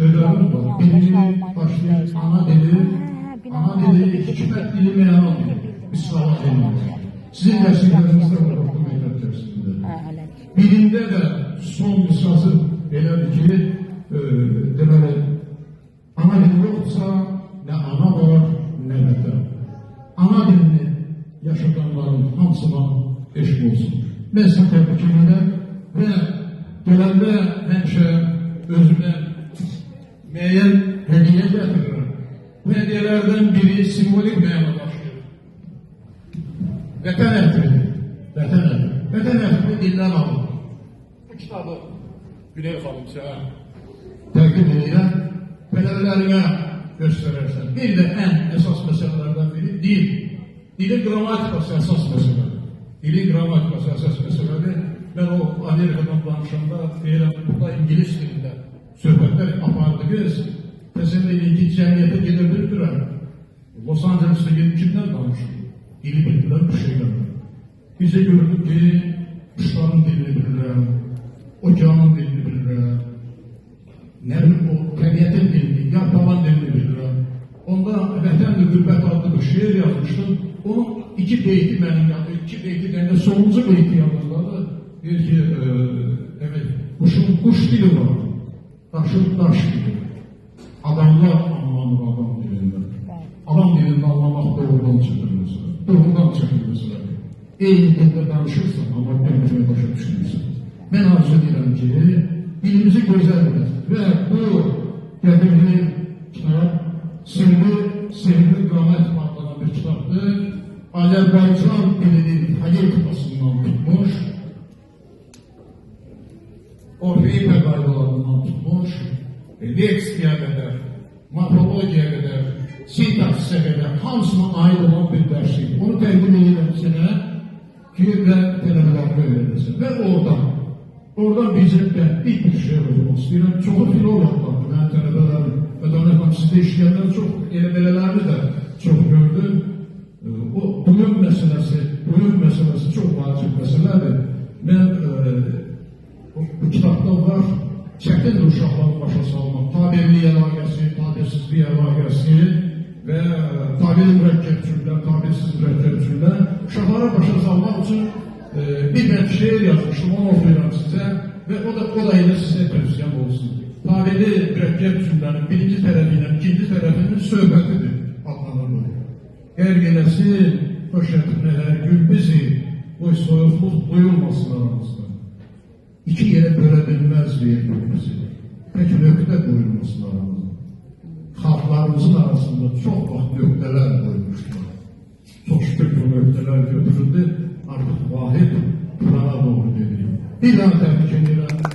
sözlerimiz var. Birini başlayın, ana dili, hikmet dili meyan İslam'a denilir. Sizin dersliklerinizde var okul mektep dersinde. Birinde de son misrası belədir ki, deməli, ana dili yoksa ne ana var, ne vətən. Ana dilini yaşadanların hamısına eşq olsun. Ben size tebrik ederim ve gələndə həmişə özümə müəyyən hediye getirirəm. Bu hediyelerden biri simbolik meyana başlıyor. Vətən ətri. Vətən ətri dildən alınır. Bu kitabı Güney xanım sizə təqdim edirəm. Tələbələrine göstərərsən. Bir də ən əsas məsələlərdən biri dil. Dilin qrammatikası əsas məsələdir. Dilin qrammatikası əsas məsələdir. Ben o Amerika'dan danışanda deyirəm, burada İngiliz dilində söhbətlər apardığız. Təsəvvür edin ki, cəmiyyətə gedirdirəm. Los Angeles'ta gelip kimden danışır? Dili bildiler, bir şeyler. Bize gördük ki, kuşların dilini bilirəm, okeanın dilini bilirəm, ne bileyim o təbiətin dilini, yarpalan dilini bilirəm. Onda Vətən-i Qürbət adlı bir şiir yazmışdım. Onun iki beyti benim yanımda, iki beyti de sonuncu beyti yanımdadır. Diyor ki, evet, kuş dili var, taşın taş dili. Adamlar anlanır adam dilinden. Adam dilinde anlamak doğrudan çıkır mesela. Doğrudan çıkır mesela. Eyni dilde danışırsan ama kendine başa düşürürsen. Ben arzu ederim ki dilimizi güzel eder. Ve bu geldiğim kitap Sevgili Gramet adlanan bir kitaptır. Azerbaycan dilinin Halil kıtasından tutmuş, Orfeyi pegaydalarından tutmuş, leksiya kadar, morfologiya kadar, sintaksise kadar hamısına ait olan bir derslik. Onu təqdim edirəm sənə ki, və tələbələrə öyrənəsən. Və oradan bizə dik bir şey olmaq istəyirəm. Çoxu filologlardır, mənim tələbələrim. Ödənəkəm, sizdə işləyənlər çox, eləmələrimiz də çox gördüm. O duyum meselesi çok vacib meseledir. Ben bu kitapta var, çətin uşaqların başa salmaq, tabirli əlaqəsi, tabirsizlik əlaqəsi və tabirli mürəkkəb cümlə, tabirsiz mürəkkəb cümlə uşaqlara başa salmaq üçün bir şeir yazmışdım, onu oxuyuram sizə və o da elə sizə tövsiyəm olsun. Tabirli mürəkkəb cümlənin birinci tərəfiyle ikinci tərəfinin söhbətidir, adlanır bu. Eğer gelesin, hoş etme her gün bizi, bu soyuqluq duyulmasın aramızda. İki yere bölebilmez birbirimizi. Tek nöqtə koyulmasın aramızda. Xalqlarımızın arasında çok vaxt nöqtələr koymuşlar. Çok şükür bu nöqtələr götürüldü, artık vahid plana doğru geliyor. Bir daha təbrik edirəm.